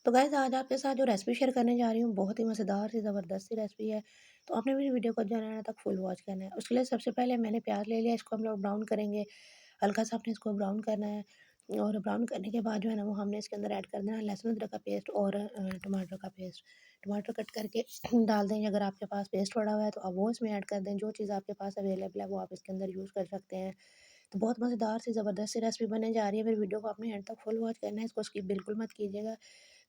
तो गाइस आज आपके साथ जो रेसिपी शेयर करने जा रही हूँ बहुत ही मज़ेदार सी ज़बरदस्त सी रेसिपी है। तो आपने मेरी वीडियो को जो है ना एंड तक फुल वॉच करना है। उसके लिए सबसे पहले मैंने प्याज़ ले लिया, इसको हम लोग ब्राउन करेंगे। हल्का सा आपने इसको ब्राउन करना है और ब्राउन करने के बाद जो है ना वो हमने इसके अंदर ऐड कर देना है लहसुन अदरक का पेस्ट और टमाटर का पेस्ट। टमाटर कट करके डाल दें, अगर आपके पास पेस्ट पड़ा हुआ है तो आप वो इसमें ऐड कर दें। जो चीज़ आपके पास अवेलेबल है वो आप इसके अंदर यूज़ कर सकते हैं। तो बहुत मज़ेदार सी ज़बरदस्त सी रेसिपी बनने जा रही है। मेरी वीडियो को आपने एंड तक फुल वॉच करना है, इसको स्किप बिल्कुल मत कीजिएगा।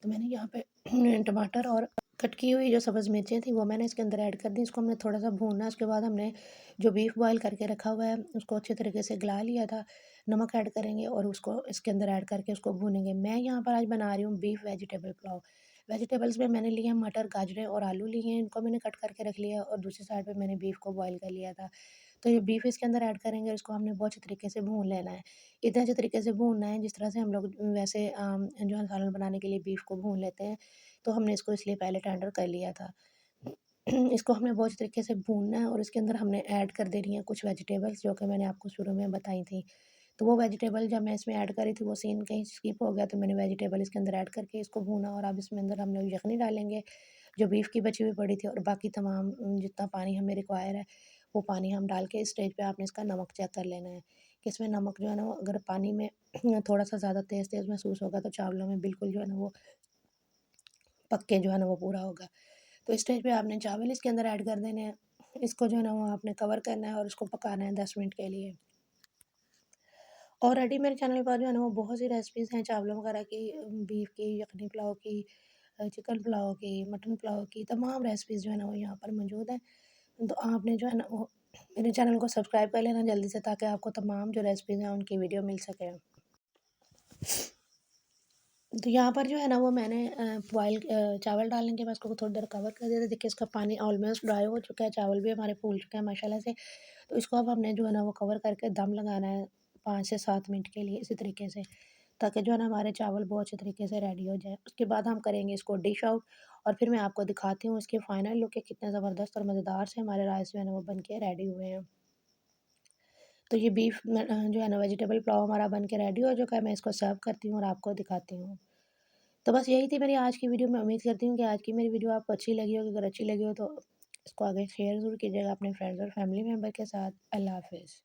तो मैंने यहाँ पे टमाटर और कट की हुई जो सब्ज़ मिर्चें थी वो मैंने इसके अंदर ऐड कर दी। इसको हमने थोड़ा-सा भूनना है, उसके बाद हमने जो बीफ बॉयल करके रखा हुआ है उसको अच्छे तरीके से गला लिया था। नमक ऐड करेंगे और उसको इसके अंदर ऐड करके उसको भूनेंगे। मैं यहाँ पर आज बना रही हूँ बीफ वेजिटेबल पुलाव। वेजिटेबल्स में मैंने लिए हैं मटर, गाजरें और आलू लिए हैं, इनको मैंने कट करके रख लिया और दूसरी साइड पे मैंने बीफ को बॉयल कर लिया था। तो ये बीफ इसके अंदर ऐड करेंगे और इसको हमने बहुत अच्छे तरीके से भून लेना है। इतने अच्छे तरीके से भूनना है जिस तरह से हम लोग वैसे जो है सालन बनाने के लिए बीफ को भून लेते हैं, तो हमने इसको इसलिए पहले टेंडर कर लिया था। इसको हमने बहुत अच्छे तरीके से भूनना है और इसके अंदर हमने ऐड कर देनी है कुछ वेजिटेबल्स जो कि मैंने आपको शुरू में बताई थी। तो वो वेजिटेबल जब मैं इसमें ऐड करी थी वो सीन कहीं स्किप हो गया, तो मैंने वेजिटेबल इसके अंदर ऐड करके इसको भूना और अब इसमें अंदर हम लोग यखनी डालेंगे, जो बीफ की बची हुई पड़ी थी, और बाकी तमाम जितना पानी हमें रिक्वायर है वो पानी हम डाल के इस स्टेज पे आपने इसका नमक चेक कर लेना है कि इसमें नमक जो है ना वो अगर पानी में थोड़ा-सा ज़्यादा तेज़-तेज़ महसूस होगा तो चावलों में बिल्कुल जो है ना वो पक के जो है ना वो पूरा होगा। तो इस स्टेज पे आपने चावल इसके अंदर ऐड कर देने हैं। इसको जो है ना वो आपने कवर करना है और इसको पकाना है 10 मिनट के लिए। ऑलरेडी मेरे चैनल पर जो है ना वो बहुत सी रेसिपीज़ हैं चावलों वगैरह की, बीफ की, यखनी पुलाव की, चिकन पुलाव की, मटन पुलाव की, तमाम रेसिपीज़ जो है ना वो यहाँ पर मौजूद हैं। तो आपने जो है ना वो मेरे चैनल को सब्सक्राइब कर लेना जल्दी से, ताकि आपको तमाम जो रेसिपीज़ हैं उनकी वीडियो मिल सके। तो यहाँ पर जो है ना वो मैंने चावल डालने के बाद उसको थोड़ी देर कवर कर दिया था। देखिए इसका पानी ऑलमोस्ट ड्राई हो चुका है, चावल भी हमारे फूल चुके हैं माशाल्लाह से। तो इसको अब हमने जो है ना वो कवर करके दम लगाना है 5 से 7 मिनट के लिए इसी तरीके से, ताकि जो है ना हमारे चावल बहुत अच्छे तरीके से रेडी हो जाए। उसके बाद हम करेंगे इसको डिश आउट और फिर मैं आपको दिखाती हूँ इसके फाइनल लुक के कितने ज़बरदस्त और मज़ेदार से हमारे राइस जो है ना वो बन के रेडी हुए हैं। तो ये जो है ना वेजिटेबल पुलाव हमारा बन के रेडी हो चुका है। मैं इसको सर्व करती हूँ और आपको दिखाती हूँ। तो बस यही थी मेरी आज की वीडियो। मैं उम्मीद करती हूँ कि आज की मेरी वीडियो आपको अच्छी लगी होगी। अगर अच्छी लगी हो तो इसको आगे शेयर ज़रूर कीजिएगा अपने फ्रेंड्स और फैमिली मेंबर के साथ। अल्लाह हाफ़िज़।